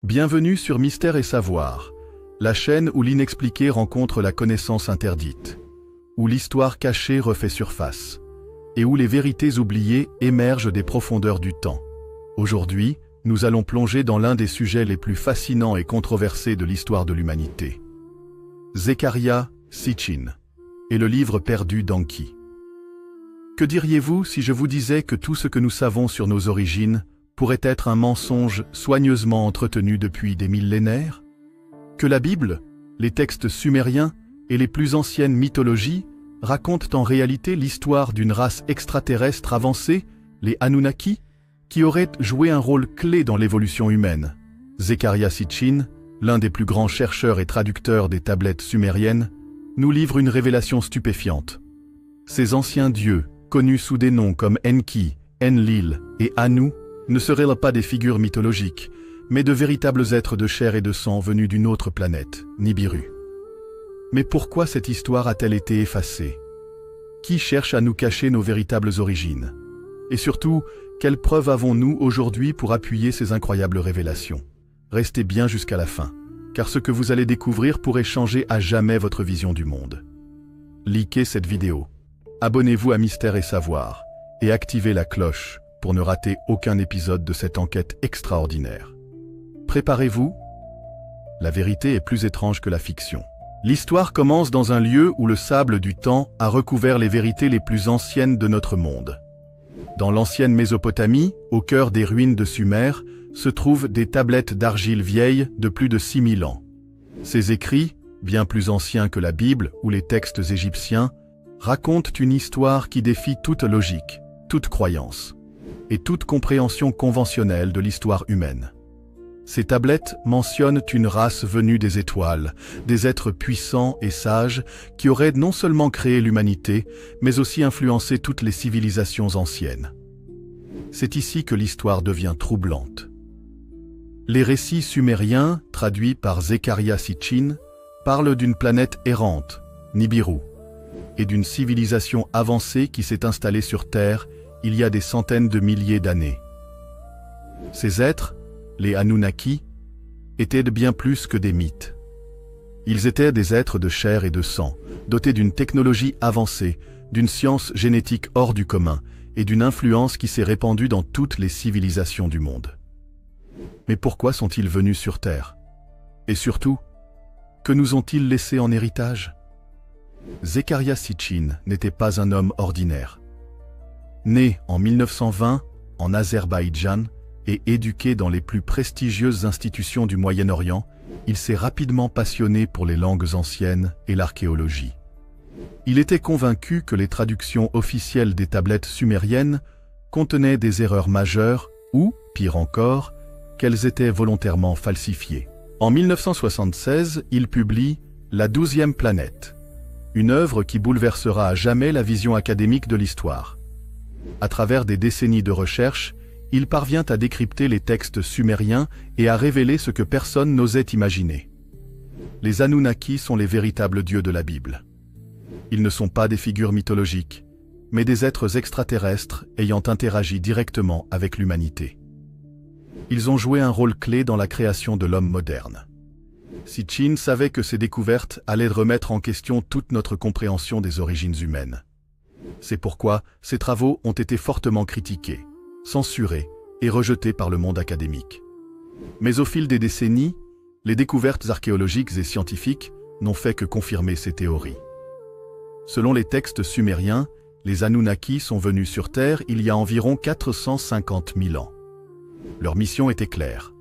Bienvenue sur Mystère et Savoir, la chaîne où l'inexpliqué rencontre la connaissance interdite, où l'histoire cachée refait surface, et où les vérités oubliées émergent des profondeurs du temps. Aujourd'hui, nous allons plonger dans l'un des sujets les plus fascinants et controversés de l'histoire de l'humanité. Zecharia Sitchin et le livre perdu d'Enki. Que diriez-vous si je vous disais que tout ce que nous savons sur nos origines pourrait être un mensonge soigneusement entretenu depuis des millénaires? Que la Bible, les textes sumériens et les plus anciennes mythologies racontent en réalité l'histoire d'une race extraterrestre avancée, les Anunnaki, qui auraient joué un rôle clé dans l'évolution humaine? Zecharia Sitchin, l'un des plus grands chercheurs et traducteurs des tablettes sumériennes, nous livre une révélation stupéfiante. Ces anciens dieux, connus sous des noms comme Enki, Enlil et Anu, ne seraient pas des figures mythologiques, mais de véritables êtres de chair et de sang venus d'une autre planète, Nibiru. Mais pourquoi cette histoire a-t-elle été effacée? Qui cherche à nous cacher nos véritables origines? Et surtout, quelles preuves avons-nous aujourd'hui pour appuyer ces incroyables révélations? Restez bien jusqu'à la fin, car ce que vous allez découvrir pourrait changer à jamais votre vision du monde. Likez cette vidéo, abonnez-vous à Mystère et Savoir, et activez la cloche pour ne rater aucun épisode de cette enquête extraordinaire. Préparez-vous, la vérité est plus étrange que la fiction. L'histoire commence dans un lieu où le sable du temps a recouvert les vérités les plus anciennes de notre monde. Dans l'ancienne Mésopotamie, au cœur des ruines de Sumer, se trouvent des tablettes d'argile vieilles de plus de 6000 ans. Ces écrits, bien plus anciens que la Bible ou les textes égyptiens, racontent une histoire qui défie toute logique, toute croyance et toute compréhension conventionnelle de l'histoire humaine. Ces tablettes mentionnent une race venue des étoiles, des êtres puissants et sages qui auraient non seulement créé l'humanité, mais aussi influencé toutes les civilisations anciennes. C'est ici que l'histoire devient troublante. Les récits sumériens, traduits par Zecharia Sitchin, parlent d'une planète errante, Nibiru, et d'une civilisation avancée qui s'est installée sur Terre il y a des centaines de milliers d'années. Ces êtres, les Anunnaki, étaient de bien plus que des mythes. Ils étaient des êtres de chair et de sang, dotés d'une technologie avancée, d'une science génétique hors du commun et d'une influence qui s'est répandue dans toutes les civilisations du monde. Mais pourquoi sont-ils venus sur Terre? Et surtout, que nous ont-ils laissé en héritage? Zecharia Sitchin n'était pas un homme ordinaire. Né en 1920 en Azerbaïdjan et éduqué dans les plus prestigieuses institutions du Moyen-Orient, il s'est rapidement passionné pour les langues anciennes et l'archéologie. Il était convaincu que les traductions officielles des tablettes sumériennes contenaient des erreurs majeures ou, pire encore, qu'elles étaient volontairement falsifiées. En 1976, il publie « La 12e planète », une œuvre qui bouleversera à jamais la vision académique de l'histoire. À travers des décennies de recherche, il parvient à décrypter les textes sumériens et à révéler ce que personne n'osait imaginer. Les Anunnaki sont les véritables dieux de la Bible. Ils ne sont pas des figures mythologiques, mais des êtres extraterrestres ayant interagi directement avec l'humanité. Ils ont joué un rôle clé dans la création de l'homme moderne. Sitchin savait que ces découvertes allaient remettre en question toute notre compréhension des origines humaines. C'est pourquoi ses travaux ont été fortement critiqués, censurés et rejetés par le monde académique. Mais au fil des décennies, les découvertes archéologiques et scientifiques n'ont fait que confirmer ces théories. Selon les textes sumériens, les Anunnaki sont venus sur Terre il y a environ 450 000 ans. Leur mission était claire: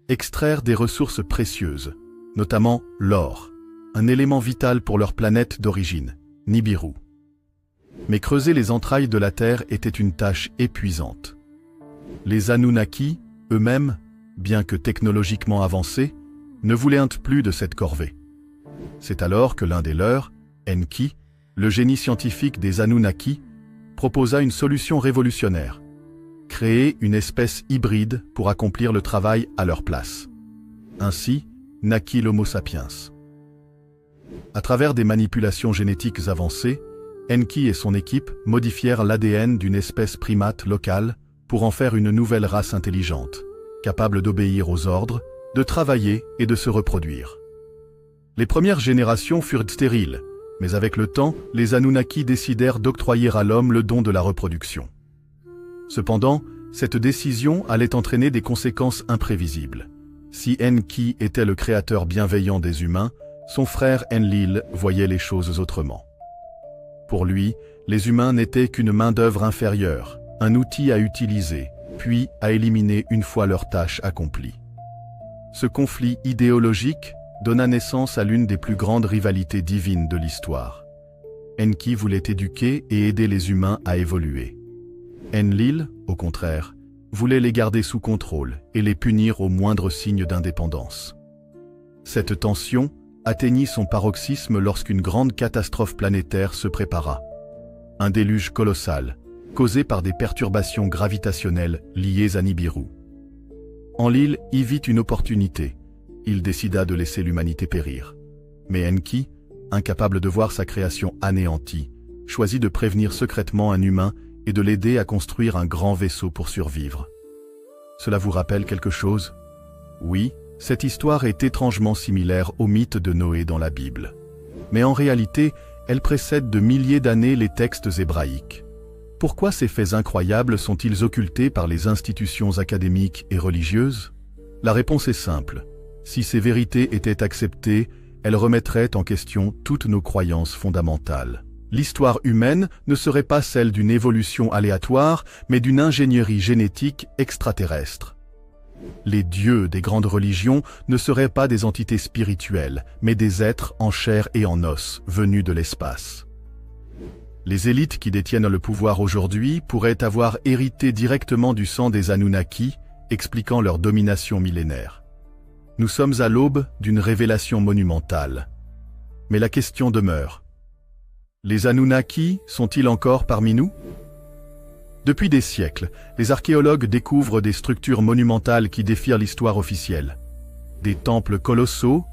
extraire des ressources précieuses, notamment l'or, un élément vital pour leur planète d'origine, Nibiru. Mais creuser les entrailles de la Terre était une tâche épuisante. Les Anunnaki, eux-mêmes, bien que technologiquement avancés, ne voulaient plus de cette corvée. C'est alors que l'un des leurs, Enki, le génie scientifique des Anunnaki, proposa une solution révolutionnaire: créer une espèce hybride pour accomplir le travail à leur place. Ainsi, naquit l'Homo sapiens. À travers des manipulations génétiques avancées, Enki et son équipe modifièrent l'ADN d'une espèce primate locale pour en faire une nouvelle race intelligente, capable d'obéir aux ordres, de travailler et de se reproduire. Les premières générations furent stériles, mais avec le temps, les Anunnaki décidèrent d'octroyer à l'homme le don de la reproduction. Cependant, cette décision allait entraîner des conséquences imprévisibles. Si Enki était le créateur bienveillant des humains, son frère Enlil voyait les choses autrement. Pour lui, les humains n'étaient qu'une main-d'œuvre inférieure, un outil à utiliser, puis à éliminer une fois leur tâche accomplie. Ce conflit idéologique donna naissance à l'une des plus grandes rivalités divines de l'histoire. Enki voulait éduquer et aider les humains à évoluer. Enlil, au contraire, voulait les garder sous contrôle et les punir au moindre signe d'indépendance. Cette tension atteignit son paroxysme lorsqu'une grande catastrophe planétaire se prépara. Un déluge colossal, causé par des perturbations gravitationnelles liées à Nibiru. Enlil y vit une opportunité. Il décida de laisser l'humanité périr. Mais Enki, incapable de voir sa création anéantie, choisit de prévenir secrètement un humain et de l'aider à construire un grand vaisseau pour survivre. Cela vous rappelle quelque chose? Oui, cette histoire est étrangement similaire au mythe de Noé dans la Bible. Mais en réalité, elle précède de milliers d'années les textes hébraïques. Pourquoi ces faits incroyables sont-ils occultés par les institutions académiques et religieuses? La réponse est simple. Si ces vérités étaient acceptées, elles remettraient en question toutes nos croyances fondamentales. L'histoire humaine ne serait pas celle d'une évolution aléatoire, mais d'une ingénierie génétique extraterrestre. Les dieux des grandes religions ne seraient pas des entités spirituelles, mais des êtres en chair et en os, venus de l'espace. Les élites qui détiennent le pouvoir aujourd'hui pourraient avoir hérité directement du sang des Anunnaki, expliquant leur domination millénaire. Nous sommes à l'aube d'une révélation monumentale. Mais la question demeure. Les Anunnaki sont-ils encore parmi nous? Depuis des siècles, les archéologues découvrent des structures monumentales qui défient l'histoire officielle. Des temples colossaux,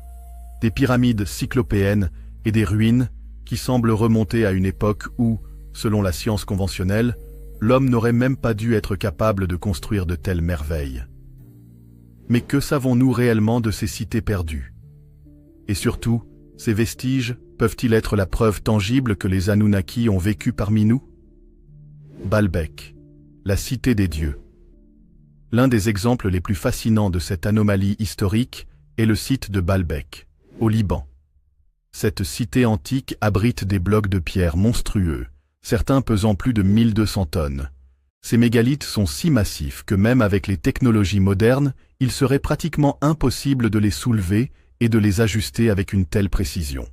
des pyramides cyclopéennes et des ruines qui semblent remonter à une époque où, selon la science conventionnelle, l'homme n'aurait même pas dû être capable de construire de telles merveilles. Mais que savons-nous réellement de ces cités perdues? Et surtout, ces vestiges peuvent-ils être la preuve tangible que les Anunnaki ont vécu parmi nous? Baalbek, la cité des dieux. L'un des exemples les plus fascinants de cette anomalie historique est le site de Baalbek, au Liban. Cette cité antique abrite des blocs de pierre monstrueux, certains pesant plus de 1200 tonnes. Ces mégalithes sont si massifs que même avec les technologies modernes, il serait pratiquement impossible de les soulever et de les ajuster avec une telle précision.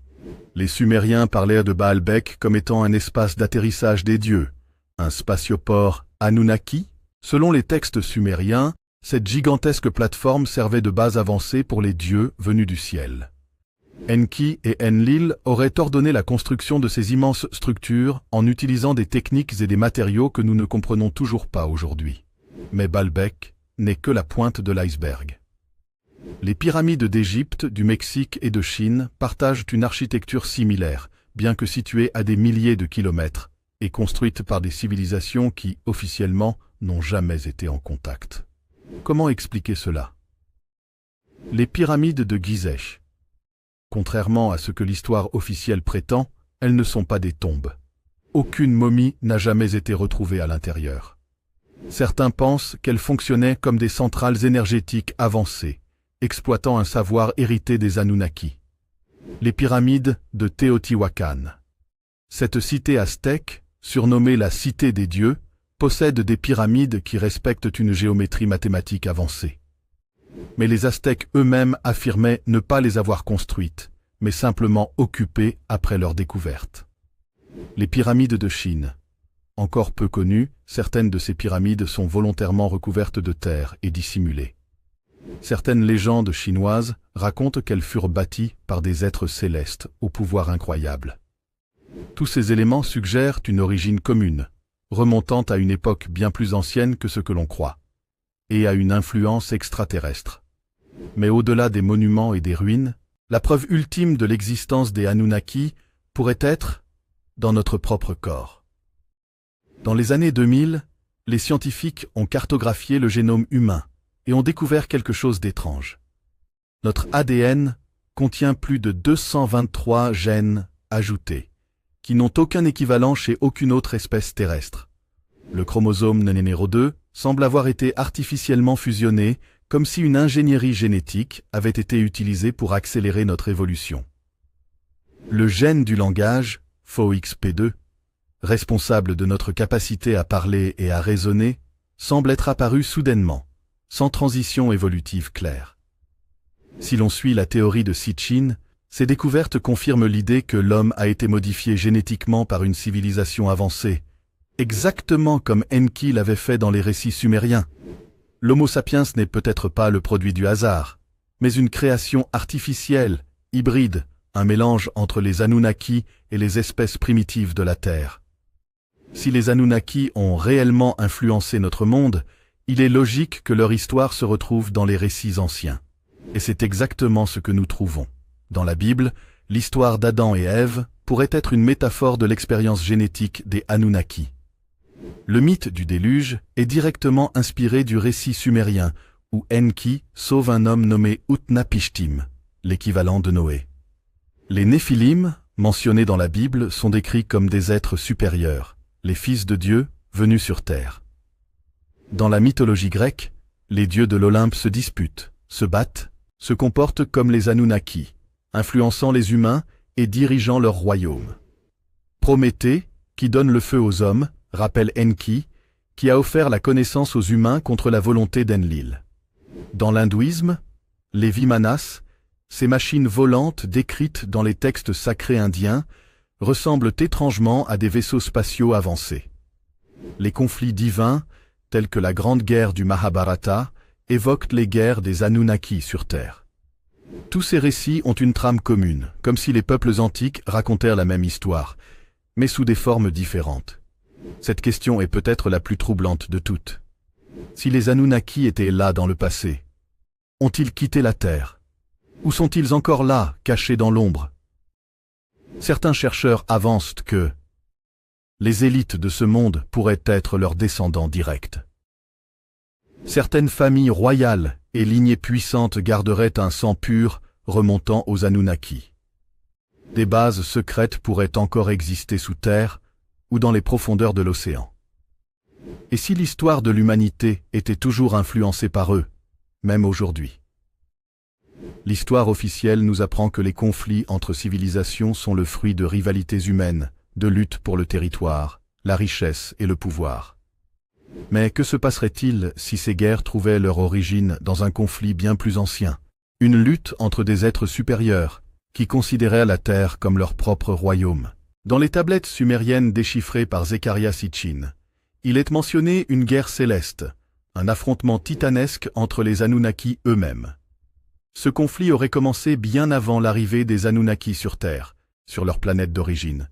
Les Sumériens parlaient de Baalbek comme étant un espace d'atterrissage des dieux, un spatioport Anunnaki. Selon les textes sumériens, cette gigantesque plateforme servait de base avancée pour les dieux venus du ciel. Enki et Enlil auraient ordonné la construction de ces immenses structures en utilisant des techniques et des matériaux que nous ne comprenons toujours pas aujourd'hui. Mais Baalbek n'est que la pointe de l'iceberg. Les pyramides d'Égypte, du Mexique et de Chine partagent une architecture similaire, bien que situées à des milliers de kilomètres, et construites par des civilisations qui, officiellement, n'ont jamais été en contact. Comment expliquer cela? Les pyramides de Gizeh. Contrairement à ce que l'histoire officielle prétend, elles ne sont pas des tombes. Aucune momie n'a jamais été retrouvée à l'intérieur. Certains pensent qu'elles fonctionnaient comme des centrales énergétiques avancées, exploitant un savoir hérité des Anunnaki. Les pyramides de Teotihuacan. Cette cité aztèque, surnommée la Cité des dieux, possède des pyramides qui respectent une géométrie mathématique avancée. Mais les Aztèques eux-mêmes affirmaient ne pas les avoir construites, mais simplement occupées après leur découverte. Les pyramides de Chine. Encore peu connues, certaines de ces pyramides sont volontairement recouvertes de terre et dissimulées. Certaines légendes chinoises racontent qu'elles furent bâties par des êtres célestes au pouvoir incroyable. Tous ces éléments suggèrent une origine commune, remontant à une époque bien plus ancienne que ce que l'on croit, et à une influence extraterrestre. Mais au-delà des monuments et des ruines, la preuve ultime de l'existence des Anunnaki pourrait être dans notre propre corps. Dans les années 2000, les scientifiques ont cartographié le génome humain et ont découvert quelque chose d'étrange. Notre ADN contient plus de 223 gènes ajoutés, qui n'ont aucun équivalent chez aucune autre espèce terrestre. Le chromosome numéro 2 semble avoir été artificiellement fusionné, comme si une ingénierie génétique avait été utilisée pour accélérer notre évolution. Le gène du langage, FOXP2, responsable de notre capacité à parler et à raisonner, semble être apparu soudainement, sans transition évolutive claire. Si l'on suit la théorie de Sitchin, ces découvertes confirment l'idée que l'homme a été modifié génétiquement par une civilisation avancée, exactement comme Enki l'avait fait dans les récits sumériens. L'Homo sapiens n'est peut-être pas le produit du hasard, mais une création artificielle, hybride, un mélange entre les Anunnaki et les espèces primitives de la Terre. Si les Anunnaki ont réellement influencé notre monde, il est logique que leur histoire se retrouve dans les récits anciens. Et c'est exactement ce que nous trouvons. Dans la Bible, l'histoire d'Adam et Ève pourrait être une métaphore de l'expérience génétique des Anunnaki. Le mythe du déluge est directement inspiré du récit sumérien, où Enki sauve un homme nommé Utnapishtim, l'équivalent de Noé. Les Néphilim, mentionnés dans la Bible, sont décrits comme des êtres supérieurs, les fils de Dieu venus sur terre. Dans la mythologie grecque, les dieux de l'Olympe se disputent, se battent, se comportent comme les Anunnaki, influençant les humains et dirigeant leur royaume. Prométhée, qui donne le feu aux hommes, rappelle Enki, qui a offert la connaissance aux humains contre la volonté d'Enlil. Dans l'hindouisme, les Vimanas, ces machines volantes décrites dans les textes sacrés indiens, ressemblent étrangement à des vaisseaux spatiaux avancés. Les conflits divins, tels que la grande guerre du Mahabharata, évoquent les guerres des Anunnaki sur Terre. Tous ces récits ont une trame commune, comme si les peuples antiques racontèrent la même histoire, mais sous des formes différentes. Cette question est peut-être la plus troublante de toutes. Si les Anunnaki étaient là dans le passé, ont-ils quitté la Terre? Ou sont-ils encore là, cachés dans l'ombre? Certains chercheurs avancent que les élites de ce monde pourraient être leurs descendants directs. Certaines familles royales et lignées puissantes garderaient un sang pur remontant aux Anunnaki. Des bases secrètes pourraient encore exister sous terre ou dans les profondeurs de l'océan. Et si l'histoire de l'humanité était toujours influencée par eux, même aujourd'hui? L'histoire officielle nous apprend que les conflits entre civilisations sont le fruit de rivalités humaines, de luttes pour le territoire, la richesse et le pouvoir. Mais que se passerait-il si ces guerres trouvaient leur origine dans un conflit bien plus ancien, une lutte entre des êtres supérieurs, qui considéraient la Terre comme leur propre royaume? Dans les tablettes sumériennes déchiffrées par Zecharia Sitchin, il est mentionné une guerre céleste, un affrontement titanesque entre les Anunnaki eux-mêmes. Ce conflit aurait commencé bien avant l'arrivée des Anunnaki sur Terre, sur leur planète d'origine,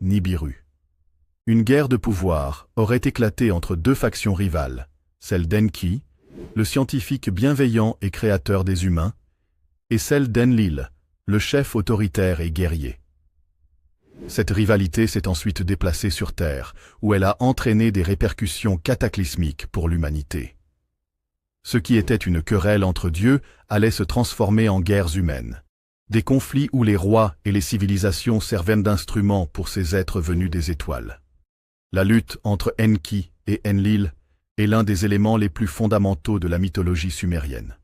Nibiru. Une guerre de pouvoir aurait éclaté entre deux factions rivales, celle d'Enki, le scientifique bienveillant et créateur des humains, et celle d'Enlil, le chef autoritaire et guerrier. Cette rivalité s'est ensuite déplacée sur Terre, où elle a entraîné des répercussions cataclysmiques pour l'humanité. Ce qui était une querelle entre dieux allait se transformer en guerres humaines. Des conflits où les rois et les civilisations servaient d'instruments pour ces êtres venus des étoiles. La lutte entre Enki et Enlil est l'un des éléments les plus fondamentaux de la mythologie sumérienne.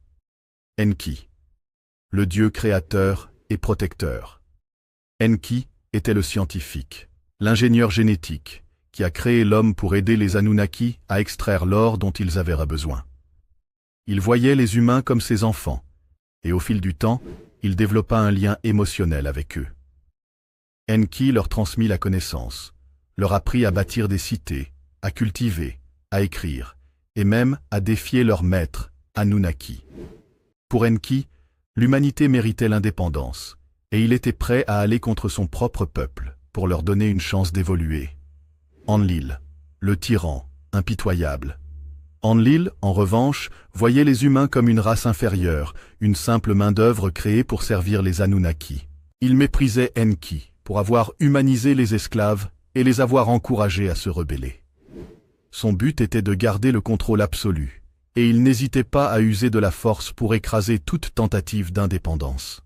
Enki, le dieu créateur et protecteur. Enki était le scientifique, l'ingénieur génétique, qui a créé l'homme pour aider les Anunnaki à extraire l'or dont ils avaient besoin. Il voyait les humains comme ses enfants, et au fil du temps, il développa un lien émotionnel avec eux. Enki leur transmit la connaissance, leur apprit à bâtir des cités, à cultiver, à écrire, et même à défier leur maître, Anunnaki. Pour Enki, l'humanité méritait l'indépendance, et il était prêt à aller contre son propre peuple, pour leur donner une chance d'évoluer. Enlil, le tyran, impitoyable. Enlil, en revanche, voyait les humains comme une race inférieure, une simple main-d'œuvre créée pour servir les Anunnaki. Il méprisait Enki pour avoir humanisé les esclaves et les avoir encouragés à se rebeller. Son but était de garder le contrôle absolu, et il n'hésitait pas à user de la force pour écraser toute tentative d'indépendance.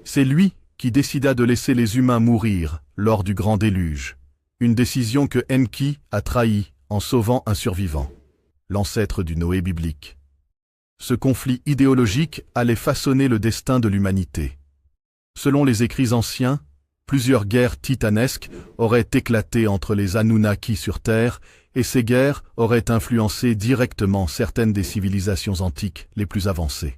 C'est lui qui décida de laisser les humains mourir lors du grand déluge, une décision que Enki a trahie en sauvant un survivant, l'ancêtre du Noé biblique. Ce conflit idéologique allait façonner le destin de l'humanité. Selon les écrits anciens, plusieurs guerres titanesques auraient éclaté entre les Anunnaki sur Terre, et ces guerres auraient influencé directement certaines des civilisations antiques les plus avancées.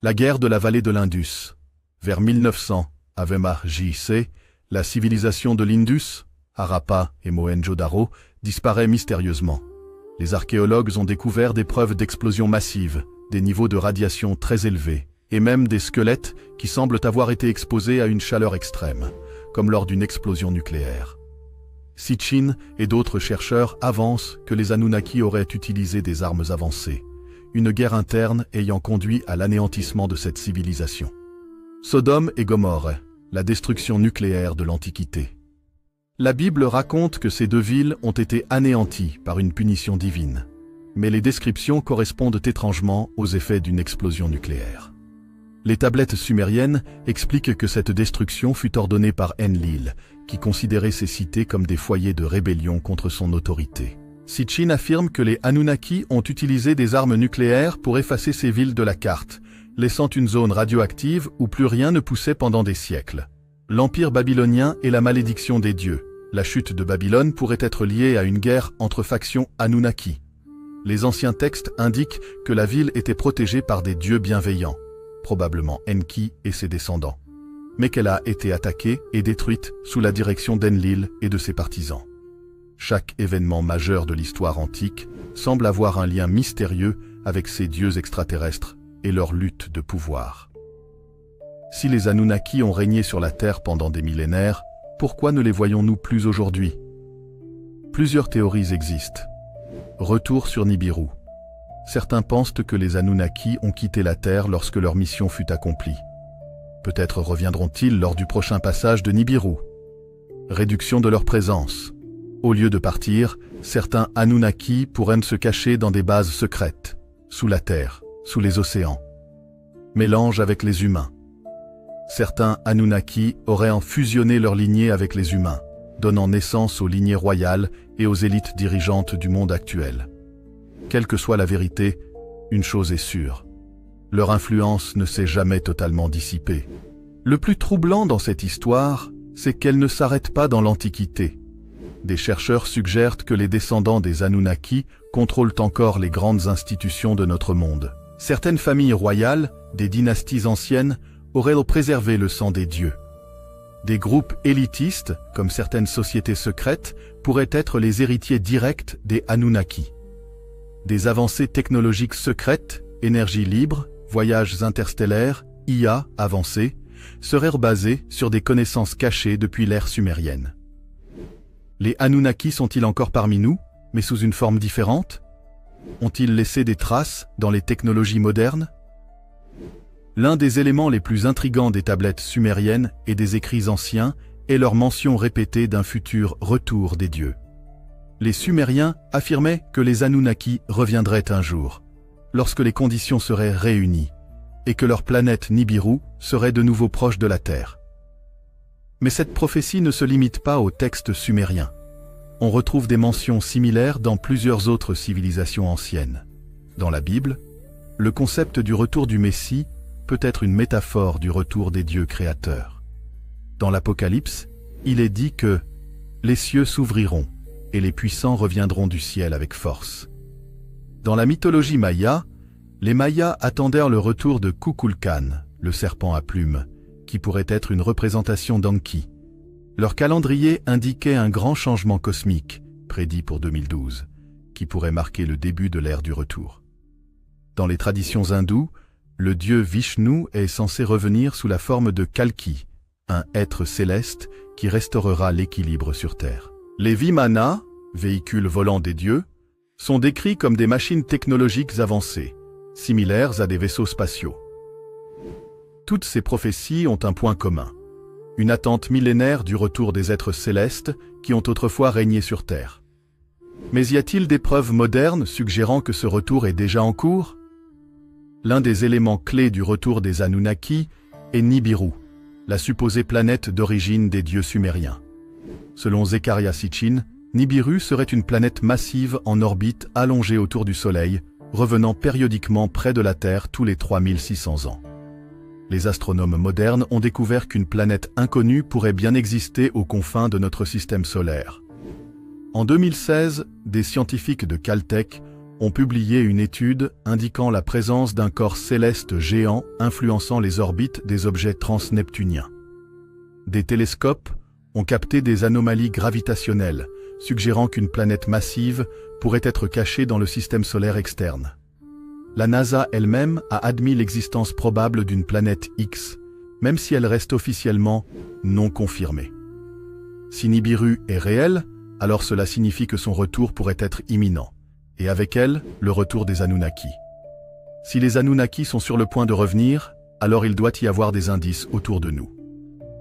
La guerre de la vallée de l'Indus. Vers 1900, à J.C., la civilisation de l'Indus, Harappa et Mohenjo-Daro, disparaît mystérieusement. Les archéologues ont découvert des preuves d'explosions massives, des niveaux de radiation très élevés, et même des squelettes qui semblent avoir été exposés à une chaleur extrême, comme lors d'une explosion nucléaire. Sitchin et d'autres chercheurs avancent que les Anunnaki auraient utilisé des armes avancées, une guerre interne ayant conduit à l'anéantissement de cette civilisation. Sodome et Gomorrhe, la destruction nucléaire de l'Antiquité. La Bible raconte que ces deux villes ont été anéanties par une punition divine, mais les descriptions correspondent étrangement aux effets d'une explosion nucléaire. Les tablettes sumériennes expliquent que cette destruction fut ordonnée par Enlil, qui considérait ces cités comme des foyers de rébellion contre son autorité. Sitchin affirme que les Anunnaki ont utilisé des armes nucléaires pour effacer ces villes de la carte, laissant une zone radioactive où plus rien ne poussait pendant des siècles. L'Empire babylonien et la malédiction des dieux. La chute de Babylone pourrait être liée à une guerre entre factions Anunnaki. Les anciens textes indiquent que la ville était protégée par des dieux bienveillants, probablement Enki et ses descendants, mais qu'elle a été attaquée et détruite sous la direction d'Enlil et de ses partisans. Chaque événement majeur de l'histoire antique semble avoir un lien mystérieux avec ces dieux extraterrestres et leur lutte de pouvoir. Si les Anunnaki ont régné sur la Terre pendant des millénaires, pourquoi ne les voyons-nous plus aujourd'hui? Plusieurs théories existent. Retour sur Nibiru. Certains pensent que les Anunnaki ont quitté la Terre lorsque leur mission fut accomplie. Peut-être reviendront-ils lors du prochain passage de Nibiru. Réduction de leur présence. Au lieu de partir, certains Anunnaki pourraient se cacher dans des bases secrètes, sous la Terre, sous les océans. Mélange avec les humains. Certains Anunnaki auraient fusionné leur lignée avec les humains, donnant naissance aux lignées royales et aux élites dirigeantes du monde actuel. Quelle que soit la vérité, une chose est sûre. Leur influence ne s'est jamais totalement dissipée. Le plus troublant dans cette histoire, c'est qu'elle ne s'arrête pas dans l'Antiquité. Des chercheurs suggèrent que les descendants des Anunnaki contrôlent encore les grandes institutions de notre monde. Certaines familles royales, des dynasties anciennes, auraient préservé le sang des dieux. Des groupes élitistes, comme certaines sociétés secrètes, pourraient être les héritiers directs des Anunnaki. Des avancées technologiques secrètes, énergie libre, voyages interstellaires, IA avancées, seraient basées sur des connaissances cachées depuis l'ère sumérienne. Les Anunnaki sont-ils encore parmi nous, mais sous une forme différente? Ont-ils laissé des traces dans les technologies modernes? L'un des éléments les plus intrigants des tablettes sumériennes et des écrits anciens est leur mention répétée d'un futur retour des dieux. Les Sumériens affirmaient que les Anunnaki reviendraient un jour, lorsque les conditions seraient réunies, et que leur planète Nibiru serait de nouveau proche de la Terre. Mais cette prophétie ne se limite pas aux textes sumériens. On retrouve des mentions similaires dans plusieurs autres civilisations anciennes. Dans la Bible, le concept du retour du Messie peut être une métaphore du retour des dieux créateurs. Dans l'Apocalypse, il est dit que « les cieux s'ouvriront et les puissants reviendront du ciel avec force ». Dans la mythologie maya, les Mayas attendirent le retour de Kukulkan, le serpent à plumes, qui pourrait être une représentation d'Enki. Leur calendrier indiquait un grand changement cosmique, prédit pour 2012, qui pourrait marquer le début de l'ère du retour. Dans les traditions hindoues, le dieu Vishnu est censé revenir sous la forme de Kalki, un être céleste qui restaurera l'équilibre sur Terre. Les Vimana, véhicules volants des dieux, sont décrits comme des machines technologiques avancées, similaires à des vaisseaux spatiaux. Toutes ces prophéties ont un point commun, une attente millénaire du retour des êtres célestes qui ont autrefois régné sur Terre. Mais y a-t-il des preuves modernes suggérant que ce retour est déjà en cours? L'un des éléments clés du retour des Anunnaki est Nibiru, la supposée planète d'origine des dieux sumériens. Selon Zecharia Sitchin, Nibiru serait une planète massive en orbite allongée autour du Soleil, revenant périodiquement près de la Terre tous les 3600 ans. Les astronomes modernes ont découvert qu'une planète inconnue pourrait bien exister aux confins de notre système solaire. En 2016, des scientifiques de Caltech ont publié une étude indiquant la présence d'un corps céleste géant influençant les orbites des objets transneptuniens. Des télescopes ont capté des anomalies gravitationnelles, suggérant qu'une planète massive pourrait être cachée dans le système solaire externe. La NASA elle-même a admis l'existence probable d'une planète X, même si elle reste officiellement non confirmée. Si Nibiru est réel, alors cela signifie que son retour pourrait être imminent, et avec elle, le retour des Anunnaki. Si les Anunnaki sont sur le point de revenir, alors il doit y avoir des indices autour de nous.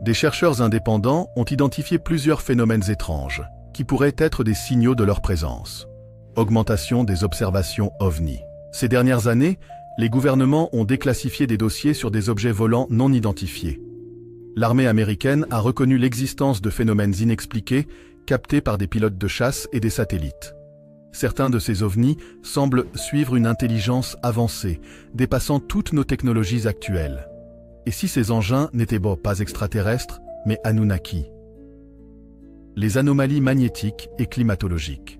Des chercheurs indépendants ont identifié plusieurs phénomènes étranges, qui pourraient être des signaux de leur présence. Augmentation des observations OVNI. Ces dernières années, les gouvernements ont déclassifié des dossiers sur des objets volants non identifiés. L'armée américaine a reconnu l'existence de phénomènes inexpliqués captés par des pilotes de chasse et des satellites. Certains de ces ovnis semblent suivre une intelligence avancée, dépassant toutes nos technologies actuelles. Et si ces engins n'étaient pas extraterrestres, mais Anunnaki? Les anomalies magnétiques et climatologiques.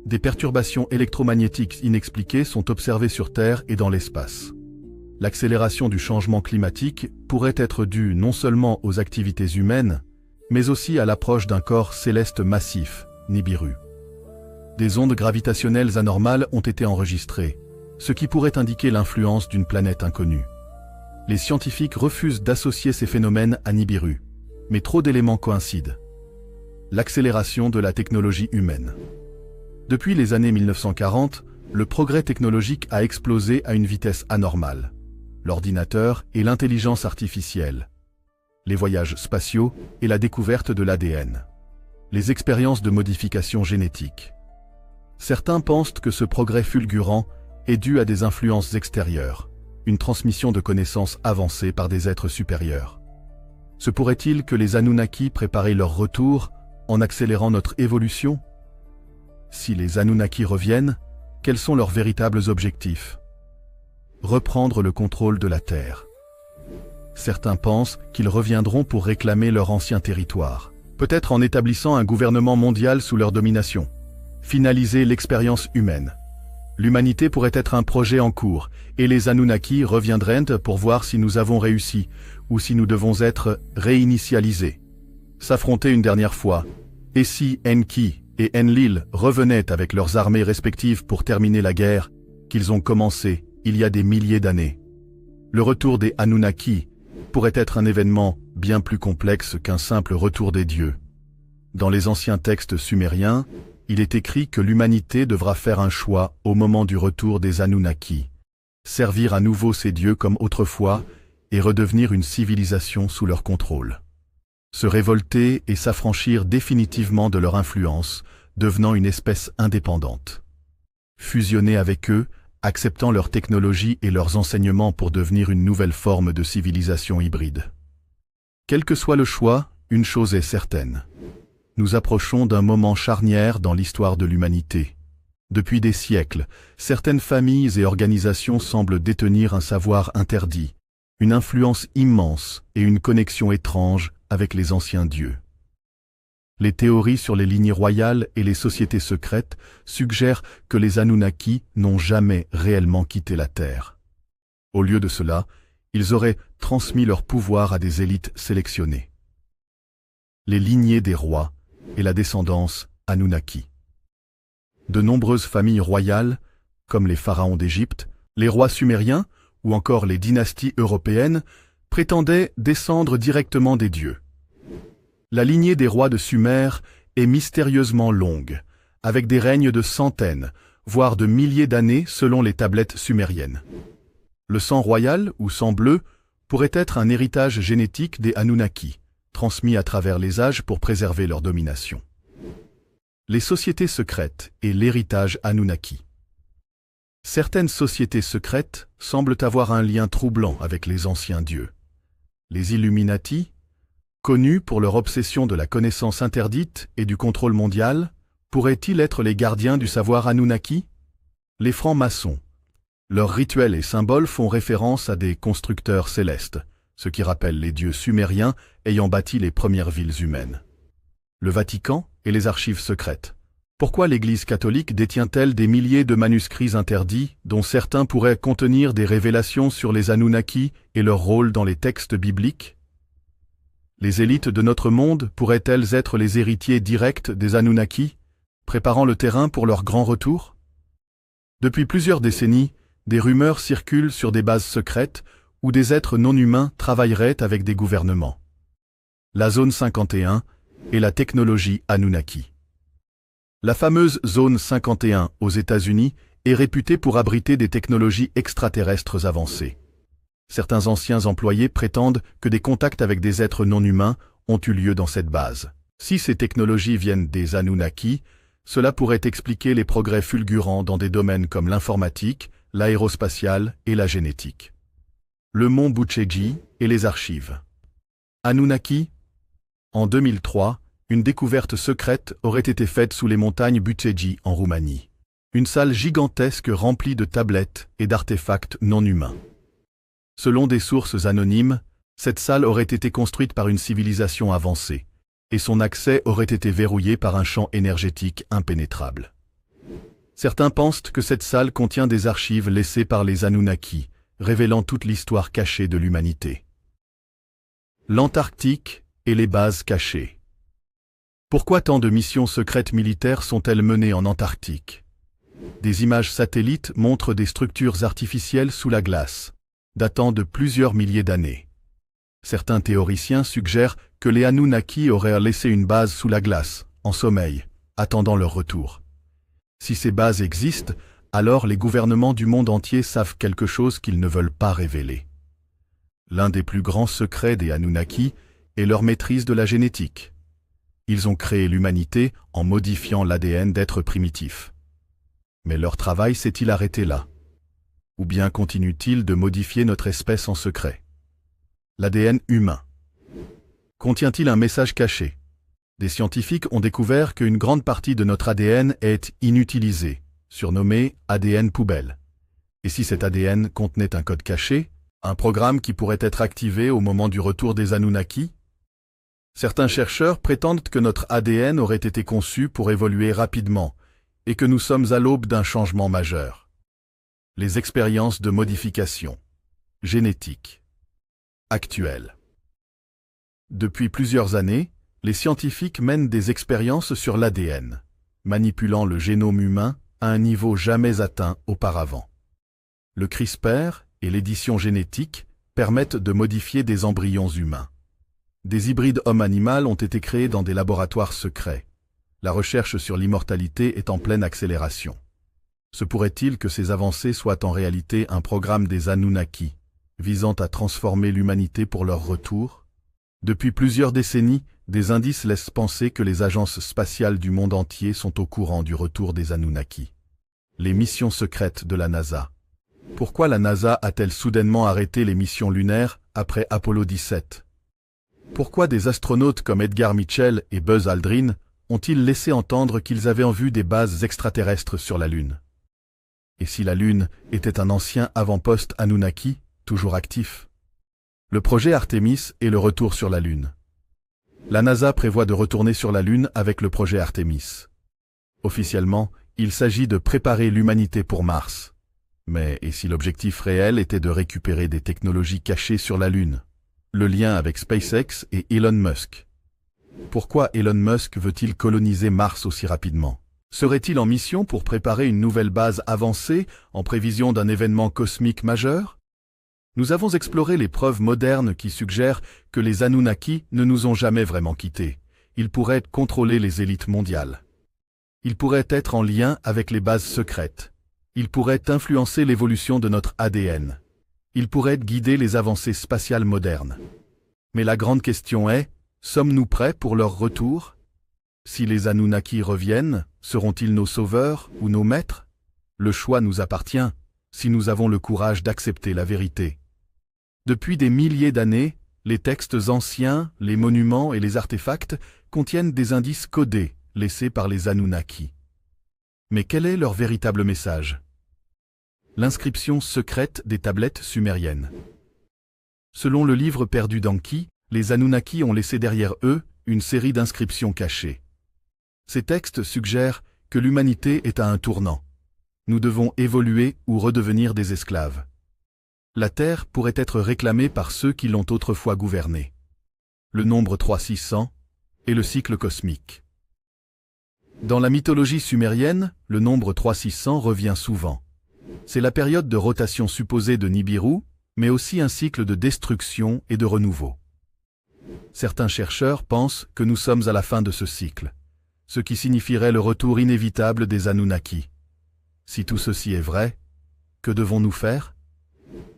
Des perturbations électromagnétiques inexpliquées sont observées sur Terre et dans l'espace. L'accélération du changement climatique pourrait être due non seulement aux activités humaines, mais aussi à l'approche d'un corps céleste massif, Nibiru. Des ondes gravitationnelles anormales ont été enregistrées, ce qui pourrait indiquer l'influence d'une planète inconnue. Les scientifiques refusent d'associer ces phénomènes à Nibiru, mais trop d'éléments coïncident. L'accélération de la technologie humaine. Depuis les années 1940, le progrès technologique a explosé à une vitesse anormale. L'ordinateur et l'intelligence artificielle, les voyages spatiaux et la découverte de l'ADN, les expériences de modification génétique. Certains pensent que ce progrès fulgurant est dû à des influences extérieures, une transmission de connaissances avancées par des êtres supérieurs. Se pourrait-il que les Anunnaki préparaient leur retour en accélérant notre évolution? Si les Anunnaki reviennent, quels sont leurs véritables objectifs? Reprendre le contrôle de la Terre. Certains pensent qu'ils reviendront pour réclamer leur ancien territoire, peut-être en établissant un gouvernement mondial sous leur domination. Finaliser l'expérience humaine. L'humanité pourrait être un projet en cours, et les Anunnaki reviendraient pour voir si nous avons réussi, ou si nous devons être réinitialisés. S'affronter une dernière fois. Et si Enki et Enlil revenaient avec leurs armées respectives pour terminer la guerre qu'ils ont commencée il y a des milliers d'années? Le retour des Anunnaki pourrait être un événement bien plus complexe qu'un simple retour des dieux. Dans les anciens textes sumériens, il est écrit que l'humanité devra faire un choix au moment du retour des Anunnaki, servir à nouveau ces dieux comme autrefois et redevenir une civilisation sous leur contrôle. Se révolter et s'affranchir définitivement de leur influence, devenant une espèce indépendante. Fusionner avec eux, acceptant leur technologie et leurs enseignements pour devenir une nouvelle forme de civilisation hybride. Quel que soit le choix, une chose est certaine. Nous approchons d'un moment charnière dans l'histoire de l'humanité. Depuis des siècles, certaines familles et organisations semblent détenir un savoir interdit, une influence immense et une connexion étrange avec les anciens dieux. Les théories sur les lignées royales et les sociétés secrètes suggèrent que les Anunnaki n'ont jamais réellement quitté la Terre. Au lieu de cela, ils auraient transmis leur pouvoir à des élites sélectionnées. Les lignées des rois et la descendance Anunnaki. De nombreuses familles royales, comme les pharaons d'Égypte, les rois sumériens ou encore les dynasties européennes, prétendaient descendre directement des dieux. La lignée des rois de Sumer est mystérieusement longue, avec des règnes de centaines, voire de milliers d'années selon les tablettes sumériennes. Le sang royal ou sang bleu pourrait être un héritage génétique des Anunnaki, transmis à travers les âges pour préserver leur domination. Les sociétés secrètes et l'héritage Anunnaki. Certaines sociétés secrètes semblent avoir un lien troublant avec les anciens dieux. Les Illuminati, connus pour leur obsession de la connaissance interdite et du contrôle mondial, pourraient-ils être les gardiens du savoir Anunnaki? Les francs-maçons. Leurs rituels et symboles font référence à des constructeurs célestes, ce qui rappelle les dieux sumériens ayant bâti les premières villes humaines. Le Vatican et les archives secrètes. Pourquoi l'Église catholique détient-elle des milliers de manuscrits interdits, dont certains pourraient contenir des révélations sur les Anunnaki et leur rôle dans les textes bibliques? Les élites de notre monde pourraient-elles être les héritiers directs des Anunnaki, préparant le terrain pour leur grand retour? Depuis plusieurs décennies, des rumeurs circulent sur des bases secrètes où des êtres non humains travailleraient avec des gouvernements. La Zone 51 et la technologie Anunnaki. La fameuse Zone 51 aux États-Unis est réputée pour abriter des technologies extraterrestres avancées. Certains anciens employés prétendent que des contacts avec des êtres non humains ont eu lieu dans cette base. Si ces technologies viennent des Anunnaki, cela pourrait expliquer les progrès fulgurants dans des domaines comme l'informatique, l'aérospatiale et la génétique. Le mont Bucegi et les archives. Anunnaki. En 2003, une découverte secrète aurait été faite sous les montagnes Bucegi en Roumanie. Une salle gigantesque remplie de tablettes et d'artefacts non humains. Selon des sources anonymes, cette salle aurait été construite par une civilisation avancée, et son accès aurait été verrouillé par un champ énergétique impénétrable. Certains pensent que cette salle contient des archives laissées par les Anunnaki, révélant toute l'histoire cachée de l'humanité. L'Antarctique et les bases cachées. Pourquoi tant de missions secrètes militaires sont-elles menées en Antarctique? Des images satellites montrent des structures artificielles sous la glace, datant de plusieurs milliers d'années. Certains théoriciens suggèrent que les Anunnaki auraient laissé une base sous la glace, en sommeil, attendant leur retour. Si ces bases existent, alors les gouvernements du monde entier savent quelque chose qu'ils ne veulent pas révéler. L'un des plus grands secrets des Anunnaki est leur maîtrise de la génétique. Ils ont créé l'humanité en modifiant l'ADN d'êtres primitifs. Mais leur travail s'est-il arrêté là? Ou bien continuent-ils de modifier notre espèce en secret? L'ADN humain. Contient-il un message caché? Des scientifiques ont découvert qu'une grande partie de notre ADN est inutilisée, surnommée ADN poubelle. Et si cet ADN contenait un code caché, un programme qui pourrait être activé au moment du retour des Anunnaki? Certains chercheurs prétendent que notre ADN aurait été conçu pour évoluer rapidement et que nous sommes à l'aube d'un changement majeur. Les expériences de modification génétique actuelles. Depuis plusieurs années, les scientifiques mènent des expériences sur l'ADN, manipulant le génome humain à un niveau jamais atteint auparavant. Le CRISPR et l'édition génétique permettent de modifier des embryons humains. Des hybrides homme-animal ont été créés dans des laboratoires secrets. La recherche sur l'immortalité est en pleine accélération. Se pourrait-il que ces avancées soient en réalité un programme des Anunnaki, visant à transformer l'humanité pour leur retour? Depuis plusieurs décennies, des indices laissent penser que les agences spatiales du monde entier sont au courant du retour des Anunnaki. Les missions secrètes de la NASA. Pourquoi la NASA a-t-elle soudainement arrêté les missions lunaires après Apollo 17? Pourquoi des astronautes comme Edgar Mitchell et Buzz Aldrin ont-ils laissé entendre qu'ils avaient en vue des bases extraterrestres sur la Lune? Et si la Lune était un ancien avant-poste Anunnaki, toujours actif? Le projet Artemis est le retour sur la Lune. La NASA prévoit de retourner sur la Lune avec le projet Artemis. Officiellement, il s'agit de préparer l'humanité pour Mars. Mais et si l'objectif réel était de récupérer des technologies cachées sur la Lune? Le lien avec SpaceX et Elon Musk. Pourquoi Elon Musk veut-il coloniser Mars aussi rapidement? Serait-il en mission pour préparer une nouvelle base avancée en prévision d'un événement cosmique majeur? Nous avons exploré les preuves modernes qui suggèrent que les Anunnaki ne nous ont jamais vraiment quittés. Ils pourraient contrôler les élites mondiales. Ils pourraient être en lien avec les bases secrètes. Ils pourraient influencer l'évolution de notre ADN. Ils pourraient guider les avancées spatiales modernes. Mais la grande question est, sommes-nous prêts pour leur retour? Si les Anunnaki reviennent, seront-ils nos sauveurs ou nos maîtres? Le choix nous appartient, si nous avons le courage d'accepter la vérité. Depuis des milliers d'années, les textes anciens, les monuments et les artefacts contiennent des indices codés laissés par les Anunnaki. Mais quel est leur véritable message? L'inscription secrète des tablettes sumériennes. Selon le livre perdu d'Enki, les Anunnaki ont laissé derrière eux une série d'inscriptions cachées. Ces textes suggèrent que l'humanité est à un tournant. Nous devons évoluer ou redevenir des esclaves. La Terre pourrait être réclamée par ceux qui l'ont autrefois gouvernée. Le nombre 3600 est le cycle cosmique. Dans la mythologie sumérienne, le nombre 3600 revient souvent. C'est la période de rotation supposée de Nibiru, mais aussi un cycle de destruction et de renouveau. Certains chercheurs pensent que nous sommes à la fin de ce cycle, ce qui signifierait le retour inévitable des Anunnaki. Si tout ceci est vrai, que devons-nous faire?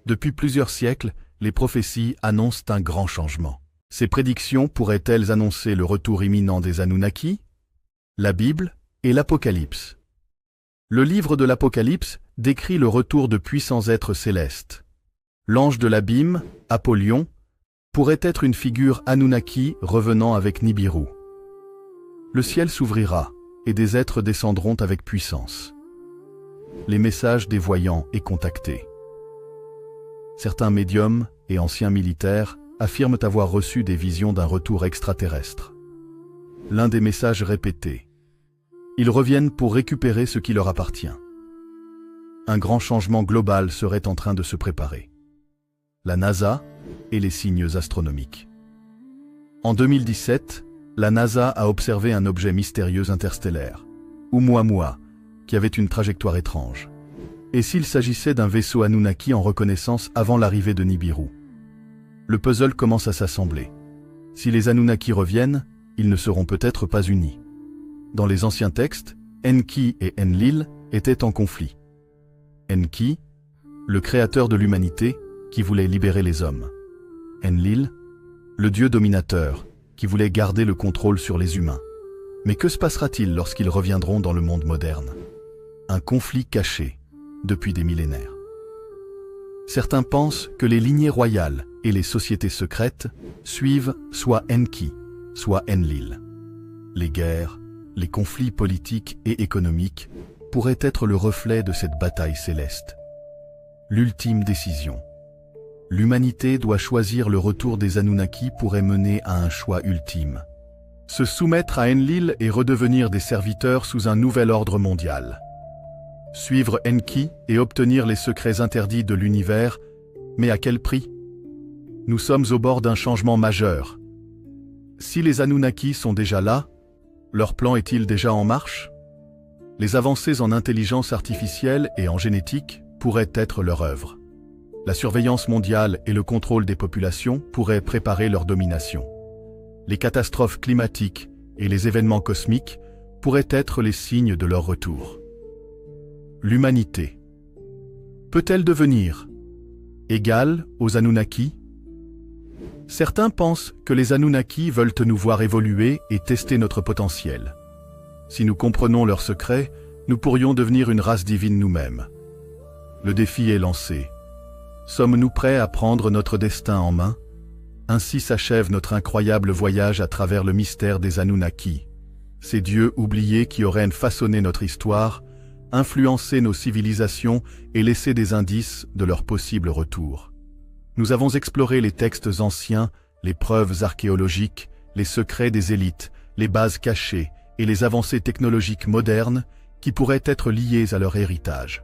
Depuis plusieurs siècles, les prophéties annoncent un grand changement. Ces prédictions pourraient-elles annoncer le retour imminent des Anunnaki? La Bible et l'Apocalypse. Le livre de l'Apocalypse décrit le retour de puissants êtres célestes. L'ange de l'abîme, Apollyon, pourrait être une figure Anunnaki revenant avec Nibiru. Le ciel s'ouvrira, et des êtres descendront avec puissance. Les messages des voyants et contactés. Certains médiums et anciens militaires affirment avoir reçu des visions d'un retour extraterrestre. L'un des messages répétés. Ils reviennent pour récupérer ce qui leur appartient. Un grand changement global serait en train de se préparer. La NASA et les signes astronomiques. En 2017, la NASA a observé un objet mystérieux interstellaire, Oumuamua, qui avait une trajectoire étrange. Et s'il s'agissait d'un vaisseau Anunnaki en reconnaissance avant l'arrivée de Nibiru? Le puzzle commence à s'assembler. Si les Anunnaki reviennent, ils ne seront peut-être pas unis. Dans les anciens textes, Enki et Enlil étaient en conflit. Enki, le créateur de l'humanité, qui voulait libérer les hommes. Enlil, le dieu dominateur, qui voulait garder le contrôle sur les humains. Mais que se passera-t-il lorsqu'ils reviendront dans le monde moderne? Un conflit caché, depuis des millénaires. Certains pensent que les lignées royales et les sociétés secrètes suivent soit Enki, soit Enlil. Les guerres, les conflits politiques et économiques pourraient être le reflet de cette bataille céleste. L'ultime décision. L'humanité doit choisir le retour des Anunnaki pourrait mener à un choix ultime. Se soumettre à Enlil et redevenir des serviteurs sous un nouvel ordre mondial. Suivre Enki et obtenir les secrets interdits de l'univers, mais à quel prix? Nous sommes au bord d'un changement majeur. Si les Anunnaki sont déjà là, leur plan est-il déjà en marche? Les avancées en intelligence artificielle et en génétique pourraient être leur œuvre. La surveillance mondiale et le contrôle des populations pourraient préparer leur domination. Les catastrophes climatiques et les événements cosmiques pourraient être les signes de leur retour. L'humanité peut-elle devenir égale aux Anunnaki? Certains pensent que les Anunnaki veulent nous voir évoluer et tester notre potentiel. Si nous comprenons leurs secrets, nous pourrions devenir une race divine nous-mêmes. Le défi est lancé. Sommes-nous prêts à prendre notre destin en main? Ainsi s'achève notre incroyable voyage à travers le mystère des Anunnaki. Ces dieux oubliés qui auraient façonné notre histoire, influencé nos civilisations et laissé des indices de leur possible retour. Nous avons exploré les textes anciens, les preuves archéologiques, les secrets des élites, les bases cachées et les avancées technologiques modernes qui pourraient être liées à leur héritage.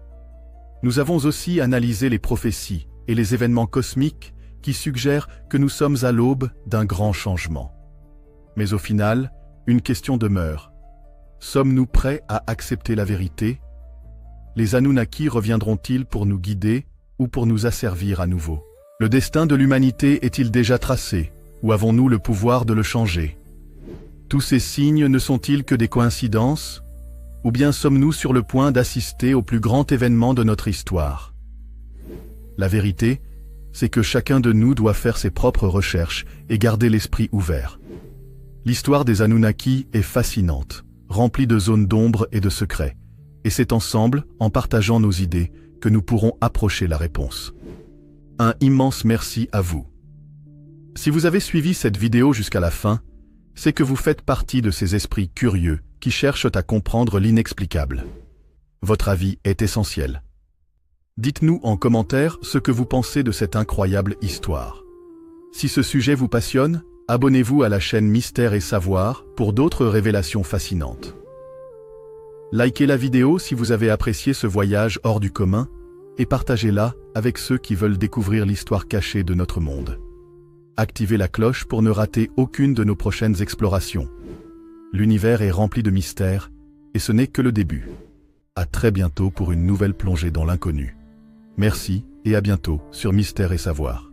Nous avons aussi analysé les prophéties et les événements cosmiques qui suggèrent que nous sommes à l'aube d'un grand changement. Mais au final, une question demeure. Sommes-nous prêts à accepter la vérité? Les Anunnaki reviendront-ils pour nous guider ou pour nous asservir à nouveau? Le destin de l'humanité est-il déjà tracé ou avons-nous le pouvoir de le changer? Tous ces signes ne sont-ils que des coïncidences? Ou bien sommes-nous sur le point d'assister au plus grand événement de notre histoire? La vérité, c'est que chacun de nous doit faire ses propres recherches et garder l'esprit ouvert. L'histoire des Anunnaki est fascinante, remplie de zones d'ombre et de secrets. Et c'est ensemble, en partageant nos idées, que nous pourrons approcher la réponse. Un immense merci à vous. Si vous avez suivi cette vidéo jusqu'à la fin, c'est que vous faites partie de ces esprits curieux qui cherchent à comprendre l'inexplicable. Votre avis est essentiel. Dites-nous en commentaire ce que vous pensez de cette incroyable histoire. Si ce sujet vous passionne, abonnez-vous à la chaîne Mystère et Savoir pour d'autres révélations fascinantes. Likez la vidéo si vous avez apprécié ce voyage hors du commun et partagez-la avec ceux qui veulent découvrir l'histoire cachée de notre monde. Activez la cloche pour ne rater aucune de nos prochaines explorations. L'univers est rempli de mystères et ce n'est que le début. À très bientôt pour une nouvelle plongée dans l'inconnu. Merci et à bientôt sur Mystère et Savoir.